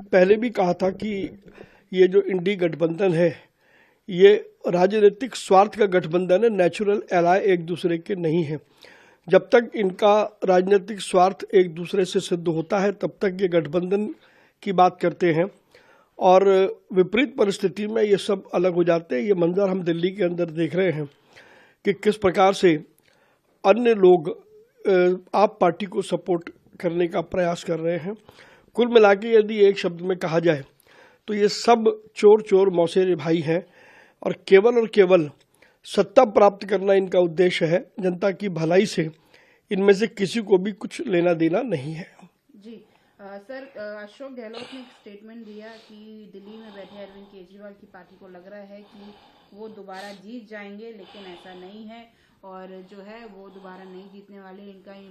पहले भी कहा था कि ये जो इंडी गठबंधन है ये राजनीतिक स्वार्थ का गठबंधन है, नेचुरल एलाय एक दूसरे के नहीं है। जब तक इनका राजनीतिक स्वार्थ एक दूसरे से सिद्ध होता है तब तक ये गठबंधन की बात करते हैं और विपरीत परिस्थिति में ये सब अलग हो जाते हैं। ये मंजर हम दिल्ली के अंदर देख रहे हैं कि किस प्रकार से अन्य लोग आप पार्टी को सपोर्ट करने का प्रयास कर रहे हैं। कुल मिला के यदि एक शब्द में कहा जाए तो ये सब चोर चोर मौसेरे भाई हैं और केवल सत्ता प्राप्त करना इनका उद्देश्य है। जनता की भलाई से इनमें से किसी को भी कुछ लेना देना नहीं है। जी सर, अशोक गहलोत ने एक स्टेटमेंट दिया कि दिल्ली में बैठे अरविंद केजरीवाल की पार्टी को लग रहा है कि वो दोबारा जीत जाएंगे, लेकिन ऐसा नहीं है और जो है वो दोबारा नहीं जीतने वाले। इनका ये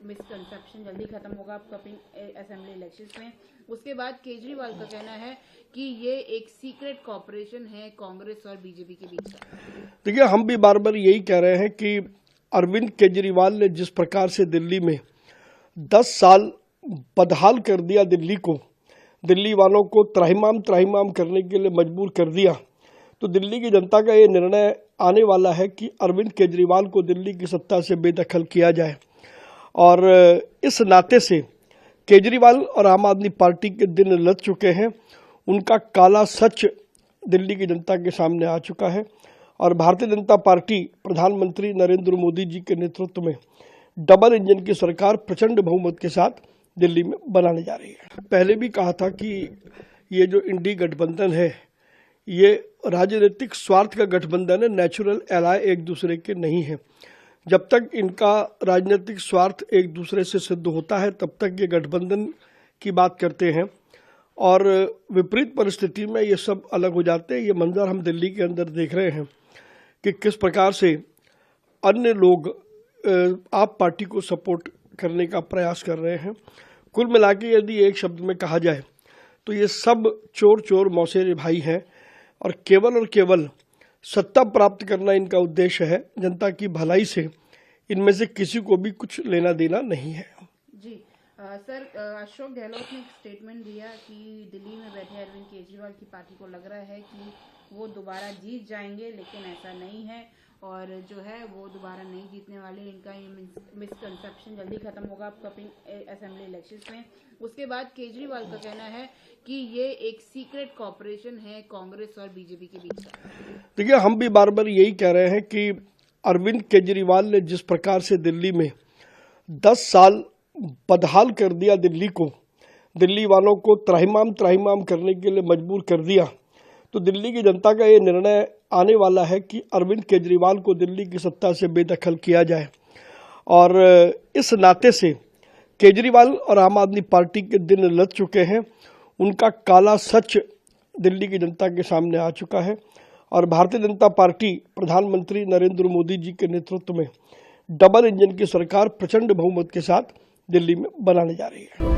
मिसकंसेप्शन जल्दी खत्म होगा अपकमिंग असेंबली इलेक्शंस में। उसके बाद केजरीवाल का कहना है कि ये एक सीक्रेट कॉपरेशन है कांग्रेस और बीजेपी के बीच। देखिए, हम भी बार बार यही कह रहे हैं कि अरविंद केजरीवाल ने जिस प्रकार से दिल्ली में 10 साल बदहाल कर दिया, दिल्ली वालों को त्राहिमाम करने के लिए मजबूर कर दिया, तो दिल्ली की जनता का ये निर्णय आने वाला है कि अरविंद केजरीवाल को दिल्ली की सत्ता से बेदखल किया जाए। और इस नाते से केजरीवाल और आम आदमी पार्टी के दिन लद चुके हैं। उनका काला सच दिल्ली की जनता के सामने आ चुका है और भारतीय जनता पार्टी प्रधानमंत्री नरेंद्र मोदी जी के नेतृत्व में डबल इंजन की सरकार प्रचंड बहुमत के साथ दिल्ली में बनाने जा रही है। पहले भी कहा था कि ये जो इंडी गठबंधन है ये राजनीतिक स्वार्थ का गठबंधन है, नेचुरल एलाय एक दूसरे के नहीं है। जब तक इनका राजनीतिक स्वार्थ एक दूसरे से सिद्ध होता है तब तक ये गठबंधन की बात करते हैं और विपरीत परिस्थिति में ये सब अलग हो जाते हैं। ये मंजर हम दिल्ली के अंदर देख रहे हैं कि किस प्रकार से अन्य लोग आप पार्टी को सपोर्ट करने का प्रयास कर रहे हैं। कुल मिला के यदि एक शब्द में कहा जाए तो ये सब चोर चोर मौसेरे भाई हैं और केवल सत्ता प्राप्त करना इनका उद्देश्य है। जनता की भलाई से इनमें से किसी को भी कुछ लेना देना नहीं है। जी सर, अशोक गहलोत ने एक स्टेटमेंट दिया कि दिल्ली में बैठे अरविंद केजरीवाल की पार्टी को लग रहा है कि वो दोबारा जीत जाएंगे, लेकिन ऐसा नहीं है और जो है वो दोबारा नहीं जीतने वाले। इनका ये मिसकंसेप्शन जल्दी खत्म होगा अपकमिंग असेंबली इलेक्शंस में। उसके बाद केजरीवाल का कहना है कि ये एक सीक्रेट कॉपरेशन है कांग्रेस और बीजेपी के बीच। देखिए, हम भी बार बार यही कह रहे हैं कि अरविंद केजरीवाल ने जिस प्रकार से दिल्ली में 10 साल बदहाल कर दिया, दिल्ली वालों को त्राहिमाम करने के लिए मजबूर कर दिया, तो दिल्ली की जनता का ये निर्णय आने वाला है कि अरविंद केजरीवाल को दिल्ली की सत्ता से बेदखल किया जाए। और इस नाते से केजरीवाल और आम आदमी पार्टी के दिन लद चुके हैं। उनका काला सच दिल्ली की जनता के सामने आ चुका है और भारतीय जनता पार्टी प्रधानमंत्री नरेंद्र मोदी जी के नेतृत्व में डबल इंजन की सरकार प्रचंड बहुमत के साथ दिल्ली में बनाने जा रही है।